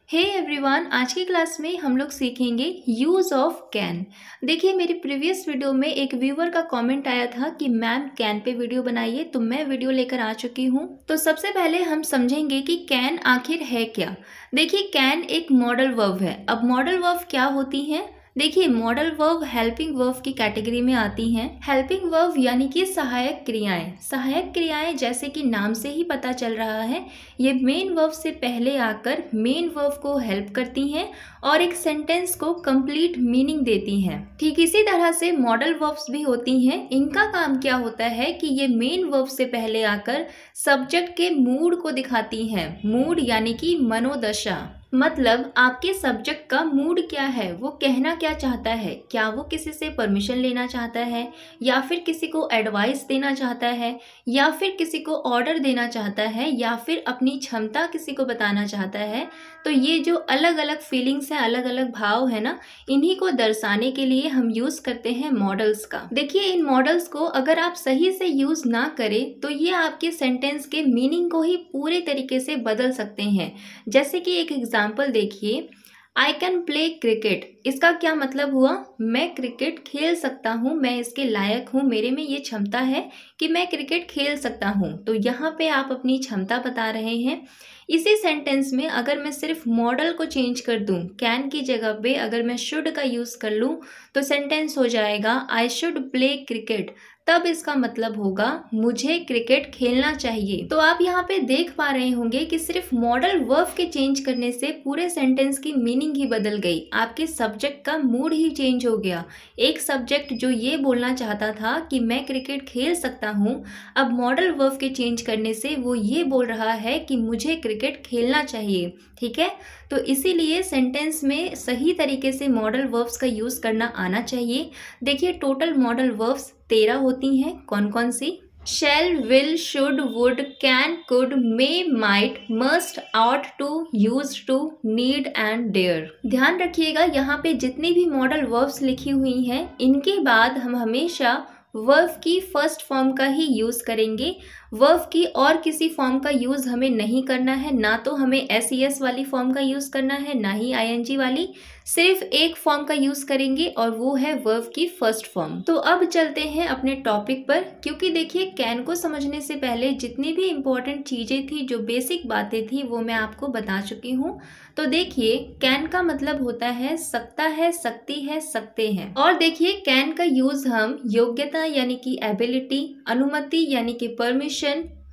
Hey everyone, आज की class में हम लोग सीखेंगे यूज़ ऑफ कैन। देखिए, मेरी प्रीवियस वीडियो में एक व्यूअर का कमेंट आया था कि मैम कैन पे वीडियो बनाइए, तो मैं वीडियो लेकर आ चुकी हूँ। तो सबसे पहले हम समझेंगे कि कैन आखिर है क्या। देखिए, कैन एक मॉडल वर्ब है। अब मॉडल वर्ब क्या होती हैं? देखिए, मॉडल वर्ब हेल्पिंग वर्ब की कैटेगरी में आती हैं। हेल्पिंग वर्ब यानी कि सहायक क्रियाएं। सहायक क्रियाएं जैसे कि नाम से ही पता चल रहा है, ये मेन वर्ब से पहले आकर मेन वर्ब को हेल्प करती हैं और एक सेंटेंस को कंप्लीट मीनिंग देती हैं। ठीक इसी तरह से मॉडल वर्ब्स भी होती हैं। इनका काम क्या होता है कि ये मेन वर्ब से पहले आकर सब्जेक्ट के मूड को दिखाती हैं। मूड यानी कि मनोदशा, मतलब आपके सब्जेक्ट का मूड क्या है, वो कहना क्या चाहता है। क्या वो किसी से परमिशन लेना चाहता है, या फिर किसी को एडवाइस देना चाहता है, या फिर किसी को ऑर्डर देना चाहता है, या फिर अपनी क्षमता किसी को बताना चाहता है। तो ये जो अलग अलग फीलिंग्स है, अलग अलग भाव है ना, इन्हीं को दर्शाने के लिए हम यूज करते हैं मॉडल्स का। देखिए, इन मॉडल्स को अगर आप सही से यूज ना करें तो ये आपके सेंटेंस के मीनिंग को ही पूरे तरीके से बदल सकते हैं। जैसे कि एक एग्जाम्पल देखिए, आई कैन प्ले क्रिकेट। इसका क्या मतलब हुआ? मैं क्रिकेट खेल सकता हूँ, मैं इसके लायक हूँ, मेरे में ये क्षमता है कि मैं क्रिकेट खेल सकता हूँ। तो यहाँ पे आप अपनी क्षमता बता रहे हैं। इसी सेंटेंस में अगर मैं सिर्फ मॉडल को चेंज कर दूं, कैन की जगह पे अगर मैं शुड का यूज कर लूं, तो सेंटेंस हो जाएगा आई शुड प्ले क्रिकेट। तब इसका मतलब होगा मुझे क्रिकेट खेलना चाहिए। तो आप यहाँ पे देख पा रहे होंगे कि सिर्फ मॉडल वर्ब के चेंज करने से पूरे सेंटेंस की मीनिंग ही बदल गई। आपके सब्जेक्ट का मूड ही चेंज हो गया। एक सब्जेक्ट जो ये बोलना चाहता था कि मैं क्रिकेट खेल सकता हूँ, अब मॉडल वर्ब के चेंज करने से वो ये बोल रहा है कि मुझे क्रिकेट खेलना चाहिए। ठीक है, तो इसीलिए सेंटेंस में सही तरीके से मॉडल वर्ब्स का यूज करना आना चाहिए। देखिए, टोटल मॉडल वर्ब्स 13 होती हैं। कौन कौन सी? Shall, will, should, would, can, could, may, might, must, ought to, used to, need and dare. ध्यान रखिएगा, यहाँ पे जितनी भी मॉडल वर्ब्स लिखी हुई हैं, इनके बाद हम हमेशा वर्ब की फर्स्ट फॉर्म का ही यूज करेंगे। वर्ब की और किसी फॉर्म का यूज हमें नहीं करना है। ना तो हमें एस वाली फॉर्म का यूज करना है, ना ही आईएनजी वाली। सिर्फ एक फॉर्म का यूज करेंगे और वो है वर्ब की फर्स्ट फॉर्म। तो अब चलते हैं अपने टॉपिक पर, क्योंकि देखिए, कैन को समझने से पहले जितनी भी इम्पोर्टेंट चीजें थी, जो बेसिक बातें थी, वो मैं आपको बता चुकी हूँ। तो देखिए, कैन का मतलब होता है सकता है, सकती है, सकते हैं। और देखिए, कैन का यूज हम योग्यता यानी कि एबिलिटी, अनुमति यानी कि परमिशन,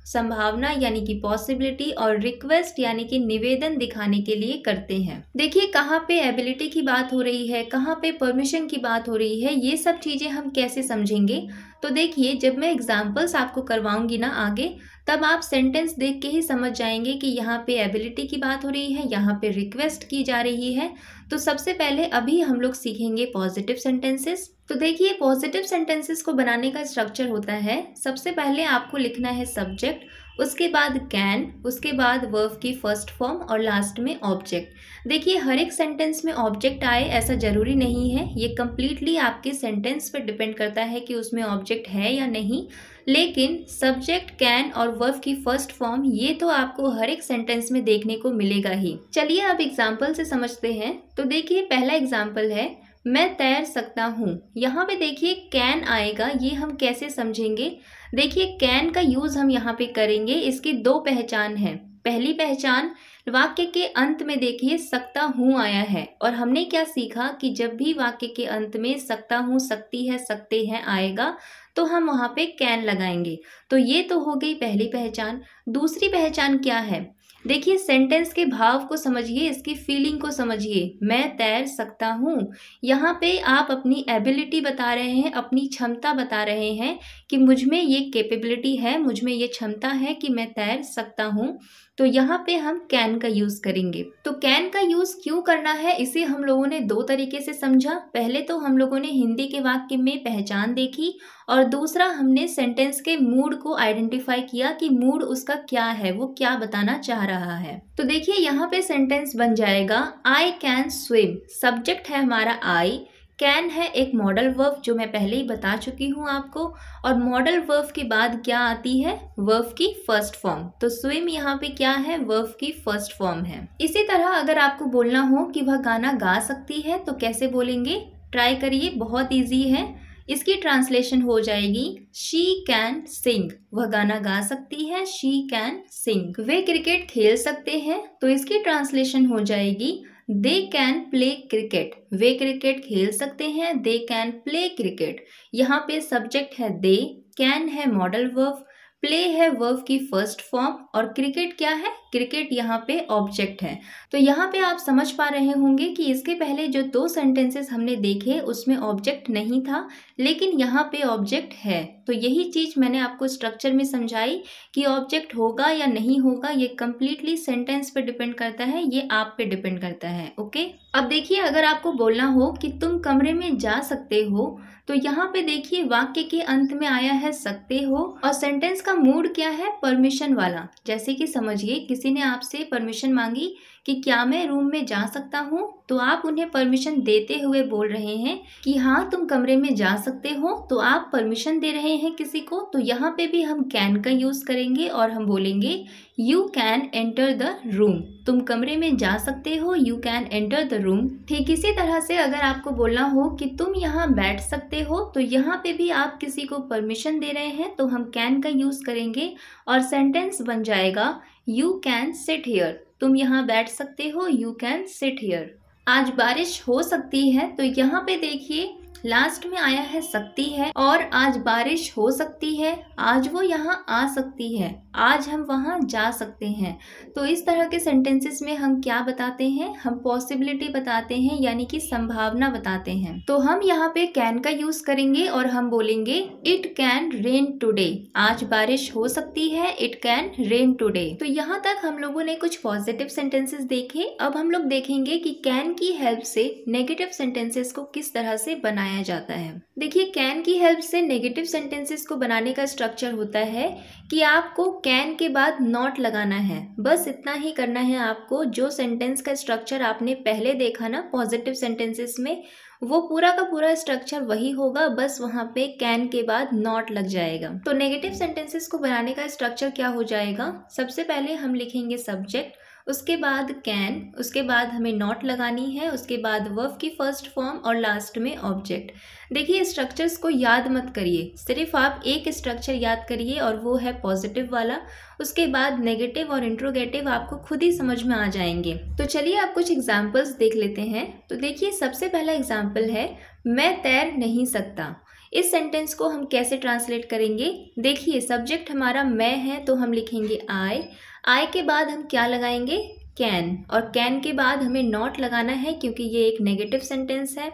संभावना यानी कि पॉसिबिलिटी, और रिक्वेस्ट यानी कि निवेदन दिखाने के लिए करते हैं। देखिए, कहाँ पे एबिलिटी की बात हो रही है, कहाँ पे परमिशन की बात हो रही है, ये सब चीजें हम कैसे समझेंगे? तो देखिए, जब मैं एग्जाम्पल्स आपको करवाऊंगी ना आगे, तब आप सेंटेंस देख के ही समझ जाएंगे कि यहाँ पे एबिलिटी की बात हो रही है, यहाँ पे रिक्वेस्ट की जा रही है। तो सबसे पहले अभी हम लोग सीखेंगे पॉजिटिव सेंटेंसेस। तो देखिए, पॉजिटिव सेंटेंसेस को बनाने का स्ट्रक्चर होता है, सबसे पहले आपको लिखना है सब्जेक्ट, उसके बाद कैन, उसके बाद वर्ब की फर्स्ट फॉर्म, और लास्ट में ऑब्जेक्ट। देखिए, हर एक सेंटेंस में ऑब्जेक्ट आए ऐसा जरूरी नहीं है। ये कंप्लीटली आपके सेंटेंस पर डिपेंड करता है कि उसमें ऑब्जेक्ट है या नहीं। लेकिन सब्जेक्ट, कैन और वर्ब की फर्स्ट फॉर्म, ये तो आपको हर एक सेंटेंस में देखने को मिलेगा ही। चलिए अब एग्जाम्पल से समझते हैं। तो देखिए, पहला एग्जाम्पल है, मैं तैर सकता हूँ। यहाँ पे देखिए कैन आएगा, ये हम कैसे समझेंगे? देखिए, कैन का यूज हम यहाँ पे करेंगे। इसकी दो पहचान है। पहली पहचान, वाक्य के अंत में देखिए सकता हूँ आया है, और हमने क्या सीखा कि जब भी वाक्य के अंत में सकता हूँ, सकती है, सकते हैं आएगा, तो हम वहां पे कैन लगाएंगे। तो ये तो हो गई पहली पहचान। दूसरी पहचान क्या है? देखिए, सेंटेंस के भाव को समझिए, इसकी फीलिंग को समझिए। मैं तैर सकता हूँ, यहाँ पे आप अपनी एबिलिटी बता रहे हैं, अपनी क्षमता बता रहे हैं कि मुझ में ये कैपेबिलिटी है, मुझ में ये क्षमता है कि मैं तैर सकता हूँ। तो यहाँ पे हम कैन का यूज करेंगे। तो कैन का यूज क्यों करना है, इसे हम लोगों ने दो तरीके से समझा। पहले तो हम लोगों ने हिंदी के वाक्य में पहचान देखी, और दूसरा हमने सेंटेंस के मूड को आइडेंटिफाई किया कि मूड उसका क्या है, वो क्या बताना चाह रहा है। तो देखिए, यहाँ पे सेंटेंस बन जाएगा, आई कैन स्विम। सब्जेक्ट है हमारा आई, कैन है एक मॉडल वर्ब जो मैं पहले ही बता चुकी हूँ आपको, और मॉडल वर्ब के बाद क्या आती है, वर्ब की फर्स्ट फॉर्म। तो स्विम यहाँ पे क्या है, वर्ब की फर्स्ट फॉर्म है। इसी तरह अगर आपको बोलना हो कि वह गाना गा सकती है तो कैसे बोलेंगे, ट्राई करिए, बहुत इजी है। इसकी ट्रांसलेशन हो जाएगी शी कैन सिंग, वह गाना गा सकती है, she can sing. Way cricket खेल सकते हैं तो इसकी ट्रांसलेशन हो जाएगी they can play cricket, way cricket खेल सकते हैं, दे कैन प्ले क्रिकेट। यहाँ पे सब्जेक्ट है दे, कैन है मॉडल वर्ब, प्ले है वर्ब की फर्स्ट फॉर्म, और क्रिकेट क्या है, क्रिकेट यहाँ पे ऑब्जेक्ट है। तो यहाँ पे आप समझ पा रहे होंगे कि इसके पहले जो 2 सेंटेंसेस हमने देखे उसमें ऑब्जेक्ट नहीं था, लेकिन यहाँ पे ऑब्जेक्ट है। तो यही चीज मैंने आपको स्ट्रक्चर में समझाई कि ऑब्जेक्ट होगा या नहीं होगा, ये कंप्लीटली सेंटेंस पे डिपेंड करता है, ये आप पे डिपेंड करता है। ओके, अब देखिए अगर आपको बोलना हो कि तुम कमरे में जा सकते हो, तो यहाँ पे देखिए वाक्य के अंत में आया है सकते हो, और सेंटेंस का मूड क्या है, परमिशन वाला। जैसे कि समझिए किसी ने आपसे परमिशन मांगी कि क्या मैं रूम में जा सकता हूँ, तो आप उन्हें परमिशन देते हुए बोल रहे हैं कि हाँ तुम कमरे में जा सकते हो, तो आप परमिशन दे रहे हैं किसी को। तो यहाँ पे भी हम कैन का यूज करेंगे और हम बोलेंगे you can enter the room, तुम कमरे में जा सकते हो, you can enter the room. ठीक इसी तरह से अगर आपको बोलना हो कि तुम यहाँ बैठ सकते हो, तो यहाँ पे भी आप किसी को परमिशन दे रहे हैं, तो हम कैन का यूज करेंगे और सेंटेंस बन जाएगा यू कैन सिट हियर, तुम यहाँ बैठ सकते हो, यू कैन सिट हियर। आज बारिश हो सकती है, तो यहाँ पे देखिए लास्ट में आया है सकती है, और आज बारिश हो सकती है, आज वो यहाँ आ सकती है, आज हम वहाँ जा सकते हैं। तो इस तरह के सेंटेंसेस में हम क्या बताते हैं, हम पॉसिबिलिटी बताते हैं, यानी कि संभावना बताते हैं। तो हम यहाँ पे कैन का यूज करेंगे और हम बोलेंगे इट कैन रेन टुडे, आज बारिश हो सकती है, इट कैन रेन टुडे। तो यहाँ तक हम लोगों ने कुछ पॉजिटिव सेंटेंसेस देखे। अब हम लोग देखेंगे कि कैन की हेल्प से नेगेटिव सेंटेंसेस को किस तरह से बनाया जाता है। देखिए कैन की हेल्प से नेगेटिव सेंटेंसेस को बनाने का स्ट्रक्चर होता है कि आपको कैन के बाद नॉट लगाना है, बस इतना ही करना है आपको। जो सेंटेंस का स्ट्रक्चर आपने पहले देखा ना पॉजिटिव सेंटेंसेस में, वो पूरा का पूरा स्ट्रक्चर वही होगा, बस वहां पे कैन के बाद नॉट लग जाएगा। तो नेगेटिव सेंटेंसेस को बनाने का स्ट्रक्चर क्या हो जाएगा, सबसे पहले हम लिखेंगे सब्जेक्ट, उसके बाद कैन, उसके बाद हमें नॉट लगानी है, उसके बाद वर्ब की फर्स्ट फॉर्म और लास्ट में ऑब्जेक्ट। देखिए स्ट्रक्चर्स को याद मत करिए, सिर्फ आप एक स्ट्रक्चर याद करिए और वो है पॉजिटिव वाला। उसके बाद नेगेटिव और इंट्रोगेटिव आपको खुद ही समझ में आ जाएंगे। तो चलिए आप कुछ एग्जाम्पल्स देख लेते हैं। तो देखिए सबसे पहला एग्जाम्पल है मैं तैर नहीं सकता। इस सेंटेंस को हम कैसे ट्रांसलेट करेंगे, देखिए सब्जेक्ट हमारा मैं है, तो हम लिखेंगे आई के बाद हम क्या लगाएंगे, कैन, और कैन के बाद हमें नॉट लगाना है क्योंकि ये एक नेगेटिव सेंटेंस है।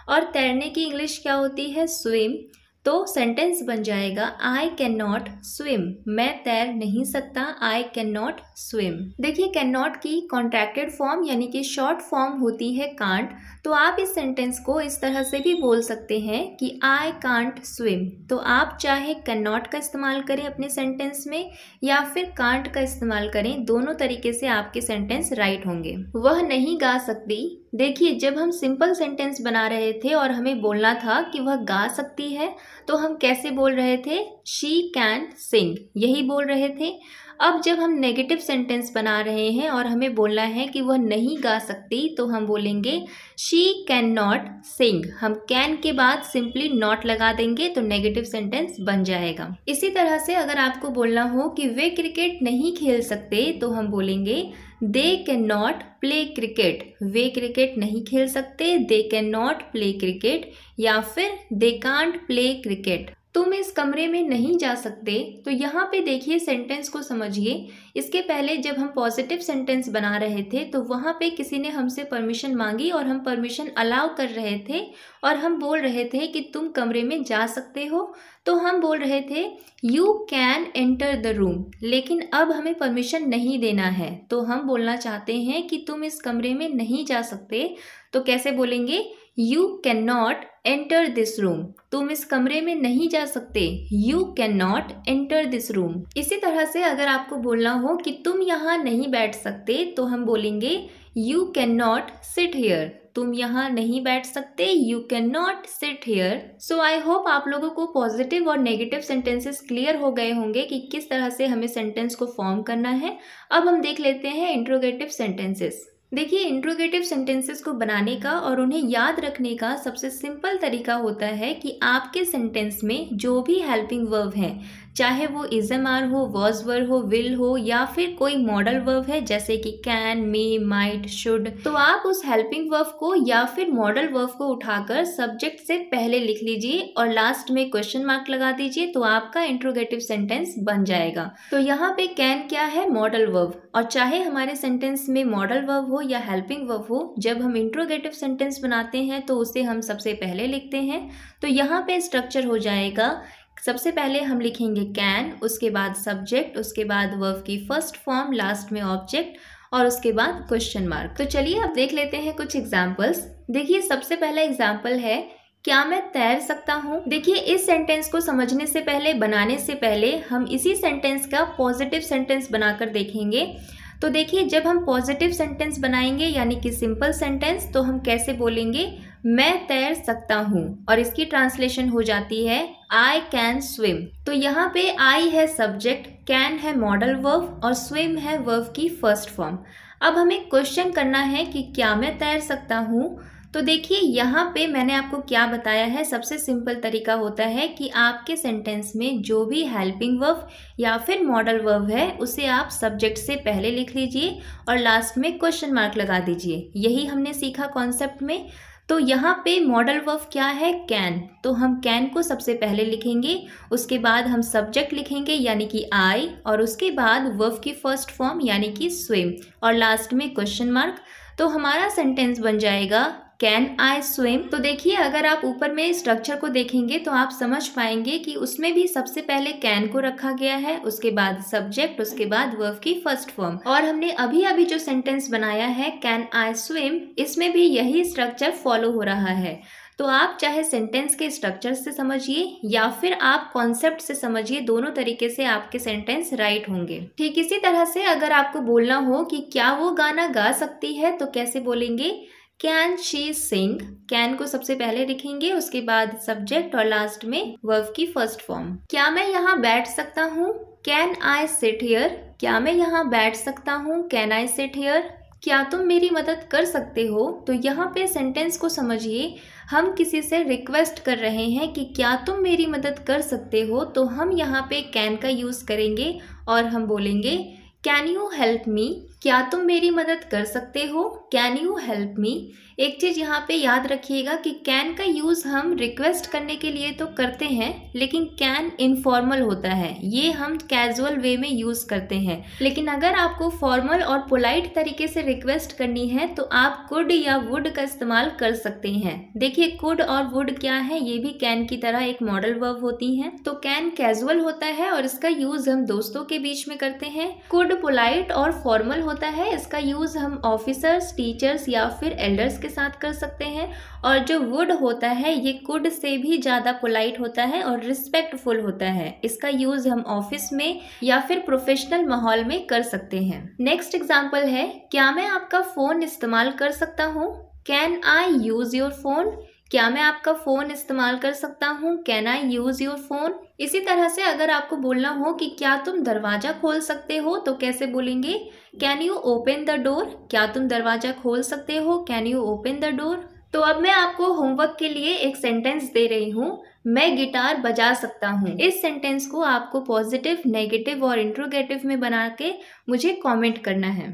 और तैरने की इंग्लिश क्या होती है, स्विम। तो सेंटेंस बन जाएगा आई कैन नॉट स्विम, मैं तैर नहीं सकता, आई कैन नॉट स्विम। देखिए कैन नॉट की कॉन्ट्रैक्टेड फॉर्म यानी कि शॉर्ट फॉर्म होती है कांट। तो आप इस सेंटेंस को इस तरह से भी बोल सकते हैं कि आई कांट स्विम। तो आप चाहे कैन नॉट का इस्तेमाल करें अपने सेंटेंस में या फिर कांट का इस्तेमाल करें, दोनों तरीके से आपके सेंटेंस राइट होंगे। वह नहीं गा सकती, देखिए जब हम सिंपल सेंटेंस बना रहे थे और हमें बोलना था कि वह गा सकती है, तो हम कैसे बोल रहे थे, शी कैन सिंग, यही बोल रहे थे। अब जब हम नेगेटिव सेंटेंस बना रहे हैं और हमें बोलना है कि वह नहीं गा सकती, तो हम बोलेंगे शी कैन नॉट सिंग। हम कैन के बाद सिंपली नॉट लगा देंगे तो नेगेटिव सेंटेंस बन जाएगा। इसी तरह से अगर आपको बोलना हो कि वे क्रिकेट नहीं खेल सकते, तो हम बोलेंगे they can not play cricket, way cricket नहीं खेल सकते, they can not play cricket, या फिर दे कांट प्ले क्रिकेट। तुम इस कमरे में नहीं जा सकते। तो यहाँ पे देखिए सेंटेंस को समझिए। इसके पहले जब हम पॉजिटिव सेंटेंस बना रहे थे तो वहाँ पे किसी ने हमसे परमिशन मांगी और हम परमिशन अलाउ कर रहे थे और हम बोल रहे थे कि तुम कमरे में जा सकते हो। तो हम बोल रहे थे you can enter the room, लेकिन अब हमें परमिशन नहीं देना है, तो हम बोलना चाहते हैं कि तुम इस कमरे में नहीं जा सकते। तो कैसे बोलेंगे, you can not enter this room, तुम इस कमरे में नहीं जा सकते, you can not enter this room. इसी तरह से अगर आपको बोलना हो कि तुम यहाँ नहीं बैठ सकते, तो हम बोलेंगे you can not sit here, तुम यहाँ नहीं बैठ सकते, you can not sit here. So I hope आप लोगों को पॉजिटिव और नेगेटिव सेंटेंसेस क्लियर हो गए होंगे कि किस तरह से हमें सेंटेंस को फॉर्म करना है। अब हम देख लेते हैं इंट्रोगेटिव सेंटेंसेस। देखिए, इंट्रोगेटिव सेंटेंसेस को बनाने का और उन्हें याद रखने का सबसे सिंपल तरीका होता है कि आपके सेंटेंस में जो भी हेल्पिंग वर्ब है, चाहे वो इज़म आर हो, वॉज वर हो, विल हो या फिर कोई मॉडल वर्ब है जैसे कि कैन, मे, माइट, शुड, तो आप उस हेल्पिंग वर्ब को या फिर मॉडल वर्ब को उठाकर सब्जेक्ट से पहले लिख लीजिए और लास्ट में क्वेश्चन मार्क लगा दीजिए, तो आपका इंट्रोगेटिव सेंटेंस बन जाएगा। तो यहाँ पे कैन क्या है? Modal verb. और चाहे हमारे सेंटेंस में मॉडल वर्ब हो या हेल्पिंग वर्ब हो, जब हम इंट्रोगेटिव सेंटेंस बनाते हैं तो उसे हम सबसे पहले लिखते हैं। तो यहाँ पे स्ट्रक्चर हो जाएगा, सबसे पहले हम लिखेंगे कैन, उसके बाद सब्जेक्ट, उसके बाद वर्ब की फर्स्ट फॉर्म, लास्ट में ऑब्जेक्ट और उसके बाद क्वेश्चन मार्क। तो चलिए अब देख लेते हैं कुछ एग्जाम्पल्स। देखिए, सबसे पहला एग्जाम्पल है, क्या मैं तैर सकता हूँ? देखिए, इस सेंटेंस को समझने से पहले, बनाने से पहले हम इसी सेंटेंस का पॉजिटिव सेंटेंस बनाकर देखेंगे। तो देखिए, जब हम पॉजिटिव सेंटेंस बनाएंगे यानी कि सिंपल सेंटेंस, तो हम कैसे बोलेंगे? मैं तैर सकता हूँ, और इसकी ट्रांसलेशन हो जाती है आई कैन स्विम। तो यहाँ पे आई है सब्जेक्ट, कैन है मॉडल वर्ब और स्विम है वर्ब की फर्स्ट फॉर्म। अब हमें क्वेश्चन करना है कि क्या मैं तैर सकता हूँ। तो देखिए, यहाँ पे मैंने आपको क्या बताया है, सबसे सिंपल तरीका होता है कि आपके सेंटेंस में जो भी हेल्पिंग वर्ब या फिर मॉडल वर्ब है उसे आप सब्जेक्ट से पहले लिख लीजिए और लास्ट में क्वेश्चन मार्क लगा दीजिए। यही हमने सीखा कॉन्सेप्ट में। तो यहाँ पे मॉडल वर्ब क्या है? कैन। तो हम कैन को सबसे पहले लिखेंगे, उसके बाद हम सब्जेक्ट लिखेंगे यानी कि आई, और उसके बाद वर्ब की फर्स्ट फॉर्म यानी कि स्विम और लास्ट में क्वेश्चन मार्क। तो हमारा सेंटेंस बन जाएगा कैन आई स्विम। तो देखिए, अगर आप ऊपर में स्ट्रक्चर को देखेंगे तो आप समझ पाएंगे कि उसमें भी सबसे पहले कैन को रखा गया है, उसके बाद सब्जेक्ट, उसके बाद वर्ब की फर्स्ट फॉर्म। और हमने अभी अभी जो सेंटेंस बनाया है कैन आई स्विम, इसमें भी यही स्ट्रक्चर फॉलो हो रहा है। तो आप चाहे सेंटेंस के स्ट्रक्चर से समझिए या फिर आप कॉन्सेप्ट से समझिए, दोनों तरीके से आपके सेंटेंस राइट होंगे। ठीक इसी तरह से अगर आपको बोलना हो कि क्या वो गाना गा सकती है, तो कैसे बोलेंगे? Can she Singh. कैन को सबसे पहले लिखेंगे, उसके बाद सब्जेक्ट और लास्ट में वर्ब की फर्स्ट फॉर्म। क्या मैं यहाँ बैठ सकता हूँ? Can I sit here. क्या मैं यहाँ बैठ सकता हूँ? Can I sit here. क्या तुम मेरी मदद कर सकते हो? तो यहाँ पे सेंटेंस को समझिए, हम किसी से रिक्वेस्ट कर रहे हैं कि क्या तुम मेरी मदद कर सकते हो, तो हम यहाँ पे कैन का यूज करेंगे और हम बोलेंगे कैन यू हेल्प मी। क्या तुम मेरी मदद कर सकते हो? Can you help me. एक चीज यहाँ पे याद रखिएगा कि कैन का यूज हम रिक्वेस्ट करने के लिए तो करते हैं, लेकिन कैन इनफॉर्मल होता है, ये हम कैजुअल वे में यूज करते हैं। लेकिन अगर आपको फॉर्मल और पोलाइट तरीके से रिक्वेस्ट करनी है तो आप कुड या वुड का इस्तेमाल कर सकते हैं। देखिए, कुड और वुड क्या है, ये भी कैन की तरह एक मॉडल वर्ब होती हैं। तो कैन कैजुअल होता है और इसका यूज हम दोस्तों के बीच में करते हैं। कुड पोलाइट और फॉर्मल होता है, इसका यूज हम ऑफिसर्स, टीचर्स या फिर एल्डर्स के साथ कर सकते हैं। और जो वुड होता है, ये कुड से भी ज्यादा पोलाइट होता है और रिस्पेक्टफुल होता है, इसका यूज हम ऑफिस में या फिर प्रोफेशनल माहौल में कर सकते हैं। नेक्स्ट एग्जांपल है, क्या मैं आपका फोन इस्तेमाल कर सकता हूँ? Can I use your phone. क्या मैं आपका फोन इस्तेमाल कर सकता हूँ? Can I use your phone. इसी तरह से अगर आपको बोलना हो कि क्या तुम दरवाजा खोल सकते हो, तो कैसे बोलेंगे? Can you open the door. क्या तुम दरवाजा खोल सकते हो? Can you open the door. तो अब मैं आपको होमवर्क के लिए एक सेंटेंस दे रही हूँ, मैं गिटार बजा सकता हूँ। इस सेंटेंस को आपको पॉजिटिव, नेगेटिव और इंट्रोगेटिव में बना के मुझे कमेंट करना है।